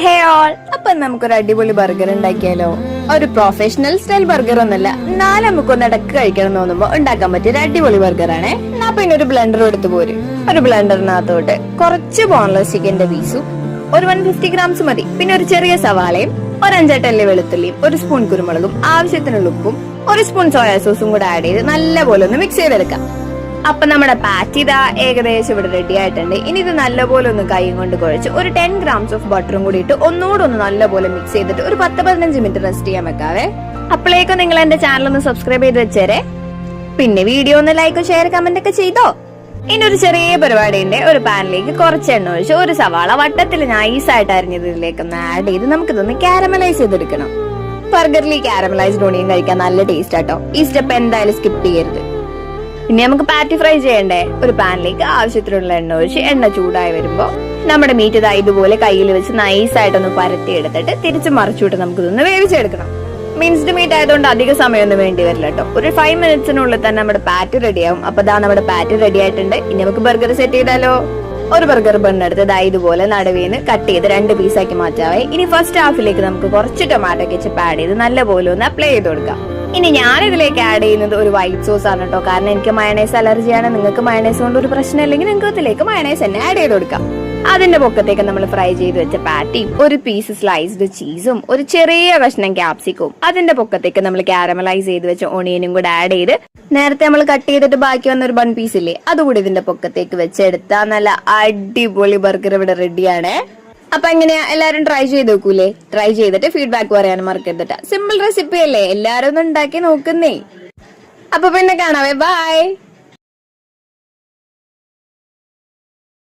ഹേ all, അപ്പൊ നമുക്കൊരു അടിപൊളി ബർഗർ ഉണ്ടാക്കിയാലോ? ഒരു പ്രൊഫഷണൽ സ്റ്റൈൽ ബർഗർ ഒന്നല്ല, എന്നാലും നമുക്കൊന്ന് ഇടക്ക് കഴിക്കണം തോന്നുമ്പോ ഉണ്ടാക്കാൻ പറ്റിയ ഒരു അടിപൊളി ബർഗർ ആണേ. ഞാൻ പിന്നെ ഒരു ബ്ലെൻഡർ എടുത്ത് പോരും. ഒരു ബ്ലെൻഡറിനകത്തോട്ട് കുറച്ച് ബോൺലെസ് ചിക്കന്റെ പീസും ഒരു 150 ഗ്രാംസ് മതി. പിന്നെ ഒരു ചെറിയ സവാളയും ഒരു 5-8 വെളുത്തുള്ളിയും ഒരു സ്പൂൺ കുരുമുളകും ആവശ്യത്തിനുള്ള ഉപ്പും ഒരു സ്പൂൺ സോയാ സോസും കൂടെ ആഡ് ചെയ്ത് നല്ലപോലെ ഒന്ന് മിക്സ് ചെയ്തെടുക്കാം. അപ്പൊ നമ്മുടെ പാറ്റി ഇതാ ഏകദേശം ഇവിടെ റെഡി ആയിട്ടുണ്ട്. ഇനി ഇത് നല്ലപോലെ ഒന്ന് കൈ കൊണ്ട് കുഴച്ച് ഒരു 10 ഗ്രാംസ് ഓഫ് ബട്ടറും കൂടി ഇട്ട് ഒന്നുകൂടെ ഒന്ന് നല്ലപോലെ മിക്സ് ചെയ്തിട്ട് ഒരു 10-15 മിനിറ്റ് റെസ്റ്റ് ചെയ്യാൻ വെക്കാവേ. അപ്പോഴേക്കും നിങ്ങൾ എന്റെ ചാനൽ ഒന്ന് സബ്സ്ക്രൈബ് ചെയ്ത് വെച്ചേരെ. പിന്നെ വീഡിയോ ഒന്ന് ലൈക്ക് ഷെയർ കമന്റ് ഒക്കെ ചെയ്തോ. ഇനി ഒരു ചെറിയ പരിപാടിയുണ്ട്. ഒരു പാനിലേക്ക് കുറച്ച് എണ്ണ ഒഴിച്ച് ഒരു സവാള വട്ടത്തിൽ നൈസായിട്ട് അരിഞ്ഞത് ഇതിലേക്ക് ഒന്ന് ആഡ് ചെയ്ത് നമുക്കിതൊന്ന് കാരമലൈസ് ചെയ്തെടുക്കണം. ബർഗറിൽ കാരമലൈസ്ഡ് ഓണിയൻ കഴിക്കാൻ നല്ല ടേസ്റ്റ് ആട്ടോ. ഈ സ്റ്റെപ്പ് എന്തായാലും സ്കിപ്പ് ചെയ്യരുത്. ഇനി നമുക്ക് പാറ്റി ഫ്രൈ ചെയ്യണ്ടേ. ഒരു പാനിലേക്ക് ആവശ്യത്തിനുള്ള എണ്ണ ഒഴിച്ച് എണ്ണ ചൂടായി വരുമ്പോ നമ്മുടെ മീറ്റ് ഇതാ ഇതുപോലെ കയ്യിൽ വെച്ച് നൈസായിട്ടൊന്ന് പരത്തി എടുത്തിട്ട് തിരിച്ച് മറിച്ചുവിട്ട് നമുക്കിതൊന്ന് വേവിച്ചെടുക്കണം. മിൻസ്ഡ് മീറ്റ് ആയതുകൊണ്ട് അധിക സമയമൊന്നും വേണ്ടി വരില്ല കേട്ടോ. ഒരു 5 മിനിറ്റ്സിനുള്ളിൽ തന്നെ നമ്മുടെ പാറ്റി റെഡിയാവും. അപ്പൊ ഇതാ നമ്മുടെ പാറ്റി റെഡി ആയിട്ടുണ്ട്. ഇനി നമുക്ക് ബർഗർ സെറ്റ് ചെയ്താലോ. ഒരു ബർഗർ ബണ്ണെടുത്ത് ഇതാ ഇതുപോലെ നടുവേന്ന് കട്ട് ചെയ്ത് 2 പീസാക്കി മാറ്റാവേ. ഇനി ഫസ്റ്റ് ഹാഫിലേക്ക് നമുക്ക് കുറച്ച് ടൊമാറ്റോ കെച്ചപ്പ് ആഡ് ചെയ്ത് നല്ലപോലെ ഒന്ന് അപ്ലൈ ചെയ്ത് കൊടുക്കാം. ഇനി ഞാൻ ഇതിലേക്ക് ആഡ് ചെയ്യുന്നത് ഒരു വൈറ്റ് സോസ് ആണ് കേട്ടോ. കാരണം എനിക്ക് മയണൈസ് അലർജിയാണ്. നിങ്ങൾക്ക് മയണൈസ് കൊണ്ട് ഒരു പ്രശ്നം ഇല്ലെങ്കിൽ നിങ്ങൾക്ക് ഇതിലേക്ക് മയണൈസ് തന്നെ ആഡ് ചെയ്ത് കൊടുക്കാം. അതിന്റെ പൊക്കത്തേക്ക് നമ്മൾ ഫ്രൈ ചെയ്ത് വെച്ച പാറ്റിയും ഒരു പീസ് സ്ലൈസ്ഡ് ചീസും ഒരു ചെറിയ കഷ്ണം ക്യാപ്സിക്കവും അതിന്റെ പൊക്കത്തേക്ക് നമ്മൾ കാരമലൈസ് ചെയ്ത് വെച്ച ഓണിയനും കൂടെ ആഡ് ചെയ്ത് നേരത്തെ നമ്മൾ കട്ട് ചെയ്തിട്ട് ബാക്കി വന്ന ഒരു ബൺ പീസ് ഇല്ലേ അതുകൂടി ഇതിന്റെ പൊക്കത്തേക്ക് വെച്ചെടുത്താൽ നല്ല അടിപൊളി ബർഗർ ഇവിടെ റെഡിയാണ്. അപ്പൊ എങ്ങനെയാ, എല്ലാരും ട്രൈ ചെയ്ത് നോക്കൂലേ? ട്രൈ ചെയ്തിട്ട് ഫീഡ്ബാക്ക് പറയാനും മറക്കരുത്. സിമ്പിൾ റെസിപ്പി അല്ലേ, എല്ലാരും ഒന്ന് ഉണ്ടാക്കി നോക്കുന്നേ. അപ്പൊ പിന്നെ കാണാവേ, ബൈ.